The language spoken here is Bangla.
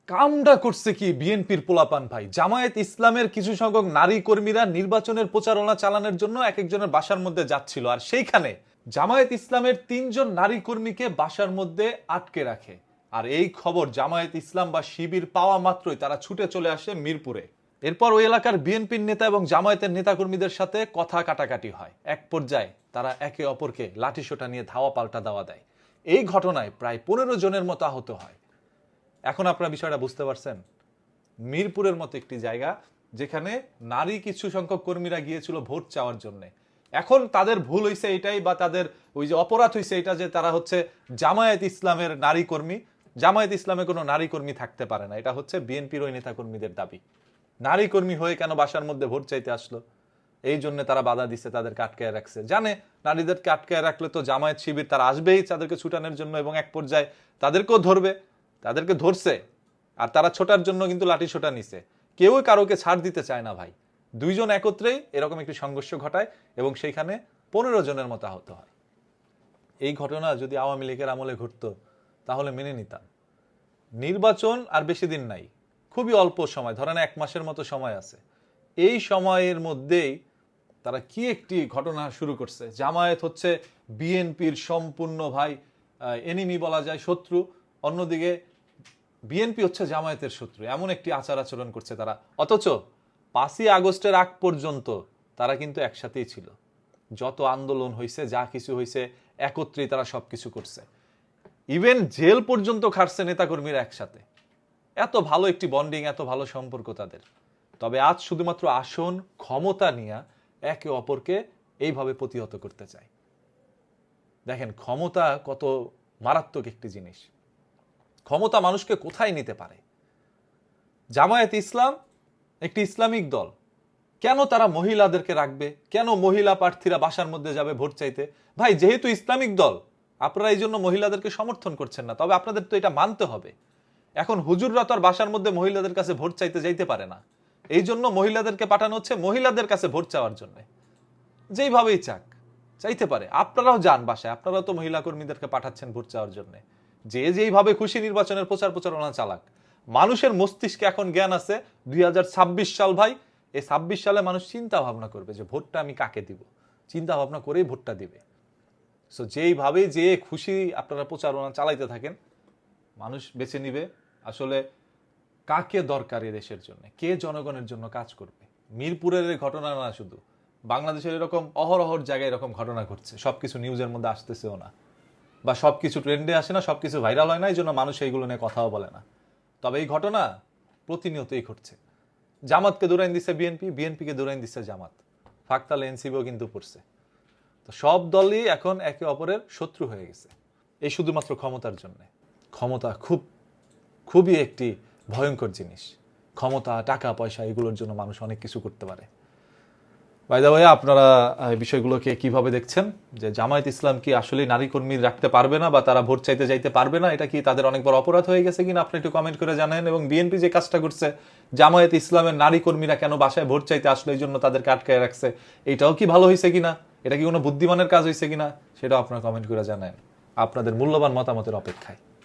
কামডা করছে কি বিএনপির পোলাপান ভাই? জামায়াত ইসলামের কিছু সংখ্যক নারী কর্মীরা নির্বাচনের প্রচারণা চালানোর জন্য এক একজনের বাসার মধ্যে যাচ্ছিল, আর সেইখানে জামায়াত ইসলামের 3 জন নারী কর্মীকে বাসার মধ্যে আটকে রাখে। আর এই খবর জামায়াত ইসলাম বা শিবির পাওয়া মাত্রই তারা ছুটে চলে আসে মিরপুরে। এরপর ওই এলাকার বিএনপির নেতা এবং জামায়াতের নেতাকর্মীদের সাথে কথা কাটাকাটি হয়। এক পর্যায়ে তারা একে অপরকে লাঠিসোঁটা নিয়ে ধাওয়া পাল্টা দেওয়া দেয়। এই ঘটনায় প্রায় 15 জনের মতো আহত হয়। এখন আপনারা বিষয়টা বুঝতে পারছেন? মিরপুরের মতো একটি জায়গা যেখানে নারী কিছু সংখ্যক কর্মীরা গিয়েছিল ভোট চাওয়ার জন্য। এখন তাদের ভুল হয়েছে এটাই, বা তাদের ওই যে অপরাধ হয়েছে এটা, যে তারা হচ্ছে জামায়াত ইসলামের নারী কর্মী। জামায়াত ইসলামে কোনো নারী কর্মী থাকতে পারে না, এটা হচ্ছে বিএনপির ওই নেতা কর্মীদের দাবি। নারী কর্মী হয়ে কেন বাসার মধ্যে ভোট চাইতে আসলো? এই জন্য তারা বাধা দিচ্ছে, তাদেরকে আটকায় রাখছে। জানে নারীদেরকে আটকায় রাখলে তো জামায়াত শিবির তারা আসবেই তাদেরকে ছুটানোর জন্য, এবং এক পর্যায়ে তাদেরকেও ধরবে। তাদেরকে ধরছে, আর তারা ছোটার জন্য কিন্তু লাঠি ছোটা নিছে। কেউই কারোকে ছাড় দিতে চায় না ভাই। 2 জন একত্রেই এরকম একটি সংঘর্ষ ঘটায় এবং সেইখানে 15 জনের মতো আহত হয়। এই ঘটনা যদি আওয়ামী লীগের আমলে ঘটতো তাহলে মেনে নিতাম। নির্বাচন আর বেশি দিন নাই, খুবই অল্প সময়, ধরেন 1 মাসের মতো সময় আছে। এই সময়ের মধ্যেই তারা কি একটি ঘটনা শুরু করছে। জামায়াত হচ্ছে বিএনপির সম্পূর্ণ ভাই এনিমি বলা যায়, শত্রু। অন্যদিকে বিএনপি হচ্ছে জামায়াতের শত্রু, এমন একটি আচার আচরণ করছে তারা। অথচ 5ই আগস্টের আগ পর্যন্ত তারা কিন্তু একসাথেই ছিল। যত আন্দোলন হয়েছে, যা কিছু হয়েছে, একত্রেই তারা সবকিছু করছে। ইভেন জেল পর্যন্ত খাটছে নেতাকর্মীরা একসাথে। এত ভালো একটি বন্ডিং, এত ভালো সম্পর্ক তাদের। তবে আজ শুধুমাত্র আসন ক্ষমতা নিয়ে একে অপরকে এইভাবে প্রতিহত করতে চায়। দেখেন ক্ষমতা কত মারাত্মক একটি জিনিস। ক্ষমতা মানুষকে কোথায় নিতে পারে। জামায়াত ইসলাম একটি ইসলামিক দল, কেন তারা মহিলাদেরকে রাখবে? কেন মহিলা প্রার্থীরা বাসার মধ্যে যাবে ভোট চাইতে? ভাই যেহেতু ইসলামিক দল, আপনারা এই জন্য মহিলাদেরকে সমর্থন করছেন না, তবে আপনাদের তো এটা মানতে হবে। এখন হুজুররা তো আর বাসার মধ্যে মহিলাদের কাছে ভোট চাইতে যাইতে পারে না, এই জন্য মহিলাদেরকে পাঠানো হচ্ছে মহিলাদের কাছে ভোট চাওয়ার জন্য। যেইভাবেই চাক চাইতে পারে, আপনারাও যান বাসায়, আপনারাও তো মহিলা কর্মীদেরকে পাঠাচ্ছেন ভোট চাওয়ার জন্য। যে যেইভাবে খুশি নির্বাচনের প্রচারণা চালাক। মানুষের মস্তিষ্কে এখন জ্ঞান আছে। 2026 সাল ভাই, এই 26 সালে মানুষ চিন্তা ভাবনা করবে যে ভোটটা আমি কাকে দিব, চিন্তা ভাবনা করেই ভোটটা দিবে। সো যেইভাবে যে খুশি আপনারা প্রচারণা চালাইতে থাকেন, মানুষ বেছে নিবে আসলে কাকে দরকার দেশের জন্য, কে জনগণের জন্য কাজ করবে। মিরপুরের ঘটনা না, শুধু বাংলাদেশের এরকম অহরহর জায়গায় এরকম ঘটনা ঘটছে। সবকিছু নিউজের মধ্যে আসতেছেও না, বা সবকিছু ট্রেন্ডে আসে না, সবকিছু ভাইরাল হয় না, এই জন্য মানুষ এইগুলো নিয়ে কথাও বলে না। তবে এই ঘটনা প্রতিনিয়তই ঘটছে। জামাতকে দৌড়াইন দিচ্ছে বিএনপি, বিএনপিকে দৌড়াইন দিচ্ছে জামাত, ফাঁকতালে এনসিবিও কিন্তু পড়ছে। তো সব দলই এখন একে অপরের শত্রু হয়ে গেছে, এই শুধুমাত্র ক্ষমতার জন্য। ক্ষমতা খুবই একটি ভয়ঙ্কর জিনিস। ক্ষমতা, টাকা পয়সা, এগুলোর জন্য মানুষ অনেক কিছু করতে পারে। বাই দ্য ওয়ে, আপনারা এই বিষয়গুলোকে কিভাবে দেখছেন? যে জামায়াত ইসলাম কি আসলে নারী কর্মী রাখতে পারবে না, বা তারা ভোট চাইতে যাইতে পারবে না? এটা কি তাদের অনেক বড় অপরাধ হয়ে গেছে কিনা আপনি একটু কমেন্ট করে জানেন। এবং বিএনপি যে কাজটা করছে, জামায়াত ইসলামের নারী কর্মীরা কেন বাসায় ভোট চাইতে আসলো, এই জন্য তাদেরকে আটকায় রাখছে, এটাও কি ভালো হয়েছে কিনা, এটা কি কোনো বুদ্ধিমানের কাজ হয়েছে কিনা, সেটাও আপনারা কমেন্ট করে জানেন। আপনাদের মূল্যবান মতামতের অপেক্ষায়।